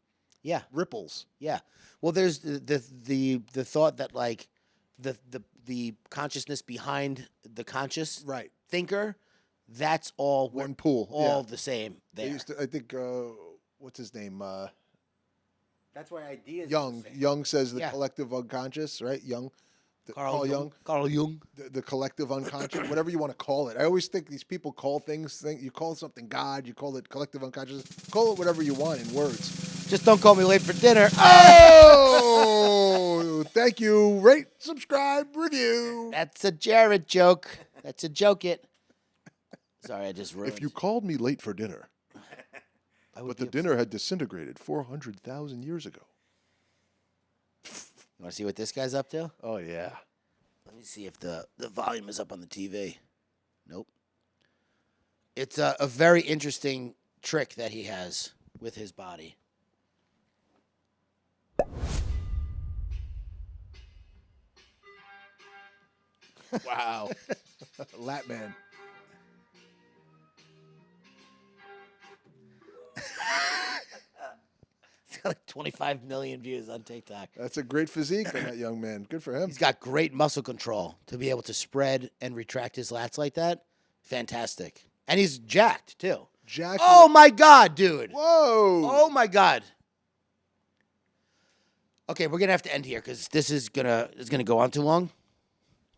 yeah, ripples. yeah. Well, there's the thought that like the consciousness behind the conscious Right. thinker, that's all One pool. all Yeah. the same They there. used to, I think what's his name? That's why ideas. Young. Young says the Yeah. collective unconscious, right? Young. Carl Jung. Carl Jung. The collective unconscious, whatever you want to call it. I always think these people call things, you call something God, you call it collective unconscious, call it whatever you want in words. Just don't call me late for dinner. Oh, thank you. Rate, subscribe, review. That's a Jared joke. That's a joke. It. Sorry, I just ruined. If you called me late for dinner, I would but be the dinner had disintegrated 400,000 years ago. You want to see what this guy's up to? Oh, yeah. Let me see if the volume is up on the TV. Nope. It's a very interesting trick that he has with his body. Wow. Lap man. It's got like 25 million views on TikTok. That's a great physique on that young man. Good for him. He's got great muscle control to be able to spread and retract his lats like that. Fantastic. And he's jacked, too. Jack. Oh, my God, dude. Whoa. Oh, my God. Okay, we're going to have to end here because this is going to go on too long.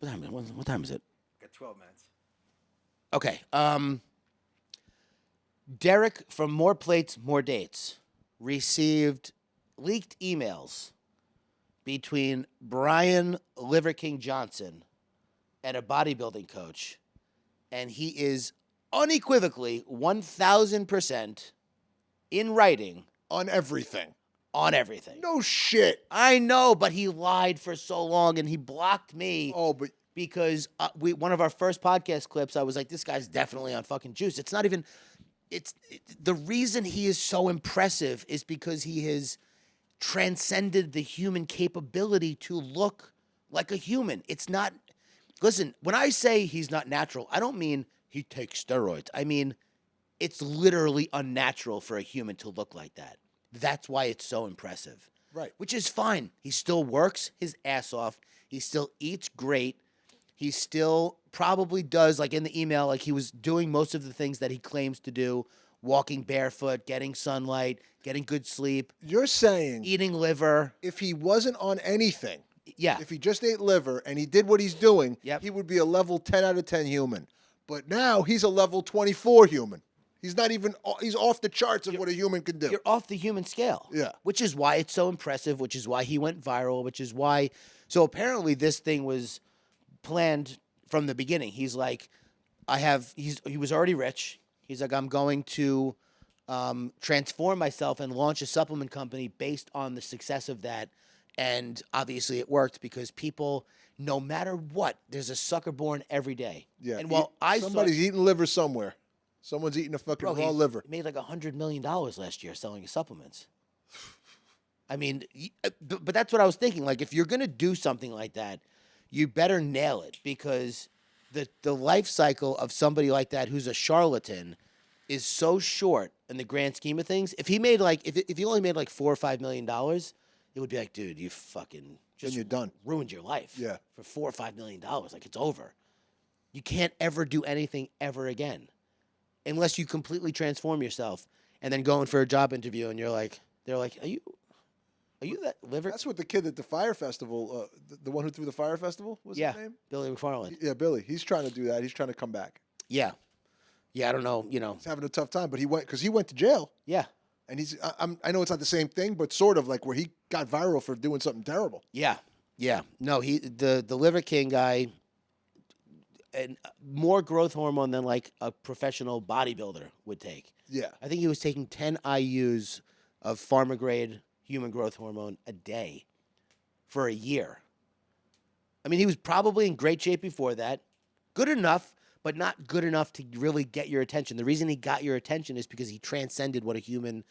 What time is it? Got 12 minutes. Okay. Derek from More Plates, More Dates received leaked emails between Brian Liver King Johnson and a bodybuilding coach, and he is unequivocally 1,000% in writing On everything. on everything. No shit. I know, but he lied for so long, and he blocked me. Oh, but Because one of our first podcast clips, I was like, this guy's definitely on fucking juice. It's not even, the reason he is so impressive is because he has transcended the human capability to look like a human. It's not, listen, when I say he's not natural, I don't mean he takes steroids. I mean, it's literally unnatural for a human to look like that. That's why it's so impressive. right. Which is fine. He still works his ass off. He still eats great. He still probably does, like in the email, like he was doing most of the things that he claims to do, walking barefoot, getting sunlight, getting good sleep, You're saying eating liver. if he wasn't on anything, Yeah. if he just ate liver and he did what he's doing, Yep. he would be a level 10 out of 10 human. But now he's a level 24 human. He's not even, he's off the charts of what a human can do. You're off the human scale. Yeah. Which is why it's so impressive, which is why he went viral, which is why. So apparently this thing was planned from the beginning. He's like, he was already rich. He's like, I'm going to transform myself and launch a supplement company based on the success of that. And obviously it worked because people, no matter what, there's a sucker born every day. Yeah. And while somebody's eating liver somewhere. Someone's eating a fucking raw liver. He made like $100 million last year selling his supplements. I mean, but that's what I was thinking. Like, if you're gonna do something like that, you better nail it because the life cycle of somebody like that who's a charlatan is so short in the grand scheme of things. If he made like if he only made like $4 or $5 million, it would be like, dude, you fucking just you're done. ruined your life. Yeah. For $4 or $5 million, like it's over. You can't ever do anything ever again, unless you completely transform yourself and then go in for a job interview and they're like, are you that liver? That's what the kid at the fire festival, the one who threw the fire festival, was Yeah, his name? Billy McFarland. Yeah, Billy. He's trying to do that. He's trying to come back. Yeah, I don't know. He's having a tough time, but he went to jail. Yeah, And I know it's not the same thing, but sort of like where he got viral for doing something terrible. yeah. No, the Liver King guy, and more growth hormone than like a professional bodybuilder would take. Yeah. I think he was taking 10 IU's of pharma grade human growth hormone a day for a year. I mean, he was probably in great shape before that. Good enough, but not good enough to really get your attention. The reason he got your attention is because he transcended what a human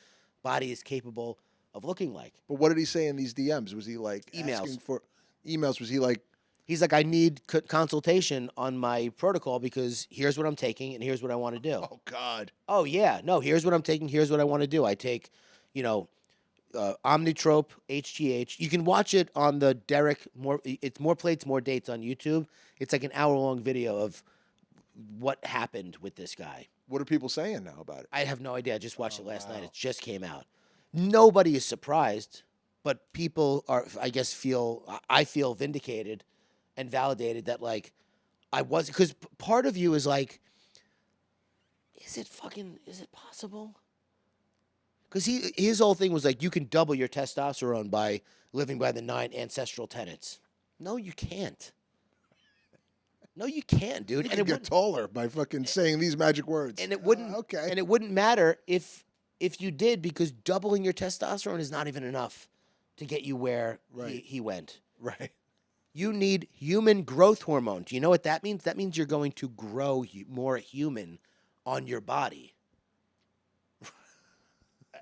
body is capable of looking like. But what did he say in these DMs? Was he like Emails. asking for emails? Was he like, He's like, I need consultation on my protocol because here's what I'm taking and here's what I want to do. oh God. Oh, yeah. No, here's what I'm taking. Here's what I want to do. I take, Omnitrope, HGH. You can watch it on the Derek. It's More Plates, More Dates on YouTube. It's like an hour-long video of what happened with this guy. What are people saying now about it? I have no idea. I just watched it last night. It just came out. Nobody is surprised, but people are, I guess, I feel vindicated and validated that, like, because part of you is like, is it possible? Because his whole thing was like, you can double your testosterone by living by the 9 ancestral tenets. No, you can't. No, you can't, dude. You And can get taller by fucking saying these magic words. And it wouldn't. Okay. And it wouldn't matter if you did, because doubling your testosterone is not even enough to get you where he went. Right. You need human growth hormone. Do you know what that means? That means you're going to grow more human on your body.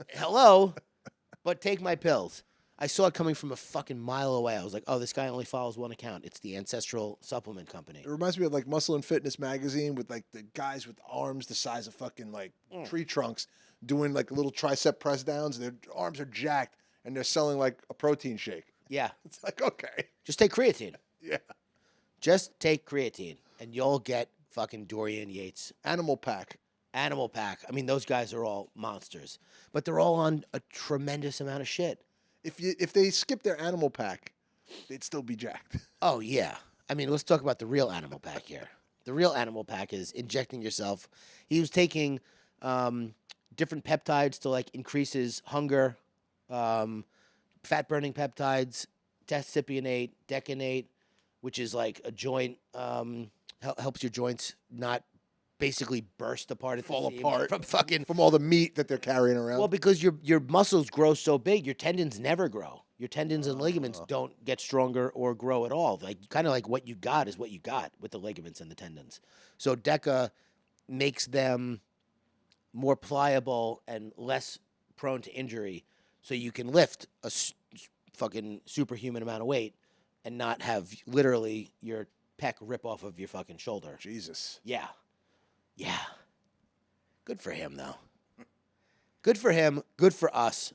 Hello, but take my pills. I saw it coming from a fucking mile away. I was like, oh, this guy only follows one account. It's the Ancestral Supplement Company. It reminds me of like Muscle and Fitness magazine with like the guys with arms the size of fucking like tree trunks doing like little tricep press downs. Their arms are jacked and they're selling like a protein shake. Yeah. It's like, okay. Just take creatine. Yeah. Just take creatine, and you'll get fucking Dorian Yates. Animal Pack. Animal Pack. I mean, those guys are all monsters, but they're all on a tremendous amount of shit. If they skip their Animal Pack, they'd still be jacked. Oh, yeah. I mean, let's talk about the real Animal Pack here. The real Animal Pack is injecting yourself. He was taking different peptides to, like, increase his hunger, fat-burning peptides, desipionate, decanate, which is like a joint, helps your joints not basically burst apart at Fall the seam apart from all the meat that they're carrying around. Well, because your muscles grow so big, your tendons never grow. Your tendons and ligaments don't get stronger or grow at all. Like, kind of like what you got is what you got with the ligaments and the tendons. So Deca makes them more pliable and less prone to injury, so you can lift a fucking superhuman amount of weight and not have literally your pec rip off of your fucking shoulder. Jesus. Yeah. Yeah. Good for him, though. Good for him. Good for us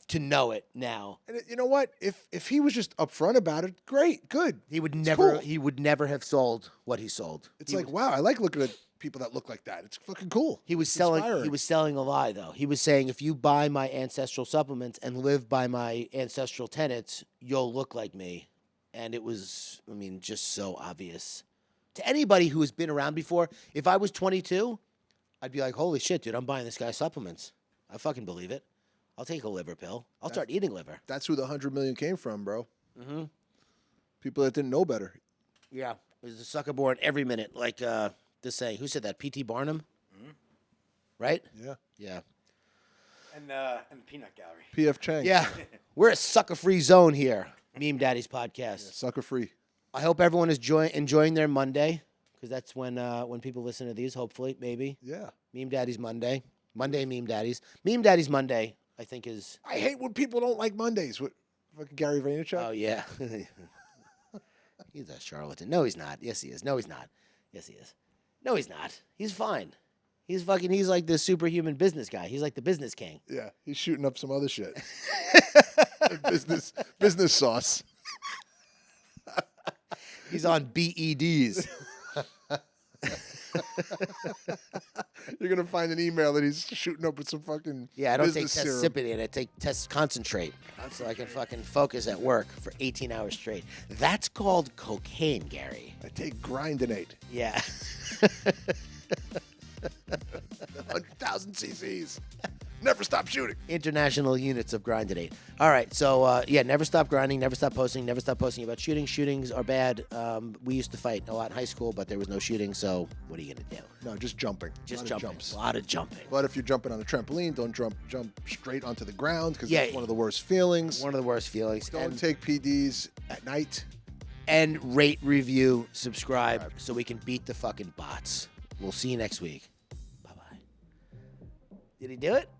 to know it now. And you know what? If he was just upfront about it, great, good. He would It's never cool. he would never have sold what he sold. It's like, wow, I like looking at people that look like that. It's fucking cool. He was It's selling inspiring. he was selling a lie, though. He was saying, if you buy my ancestral supplements and live by my ancestral tenets, you'll look like me. And it was, I mean, just so obvious. To anybody who has been around before, if I was 22, I'd be like, holy shit, dude, I'm buying this guy's supplements. I fucking believe it. I'll take a liver pill. I'll start eating liver. That's who the 100 million came from, bro. Mm-hmm. People that didn't know better. Yeah. There's a sucker born every minute. Like this saying. Who said that? P.T. Barnum? Mm-hmm. Right? Yeah. Yeah. And the Peanut Gallery. P.F. Chang. Yeah. We're a sucker-free zone here. Meme Daddies podcast. Yeah, sucker free. I hope everyone is enjoying their Monday, because that's when people listen to these, hopefully, maybe. Yeah. Meme Daddies Monday. Monday Meme Daddies. Meme Daddies Monday I think is. I hate when people don't like Mondays. What, fucking Gary Vaynerchuk? Oh yeah. He's a charlatan. No, he's not. Yes, he is. No, he's not. Yes, he is. No, he's not. He's fine. He's like the superhuman business guy. He's like the business king. Yeah, he's shooting up some other shit. business sauce. He's on BEDs. You're gonna find an email that he's shooting up with some fucking Yeah, I don't take business serum. Testcipity. I take Test Concentrate, so I can fucking focus at work for 18 hours straight. That's called cocaine, Gary. I take Grindinate. Yeah. 100,000 cc's. Never stop shooting. International units of grindinate. All right, so yeah, never stop grinding, never stop posting about shooting. Shootings are bad. We used to fight a lot in high school, but there was no shooting, so what are you going to do? No, just jumping. Just a lot jumping. Of jumps. A lot of jumping. But if you're jumping on a trampoline, don't jump straight onto the ground because Yeah. it's one of the worst feelings. One of the worst feelings. Don't take PDs at night. And rate, review, subscribe, so we can beat the fucking bots. We'll see you next week. Bye-bye. Did he do it?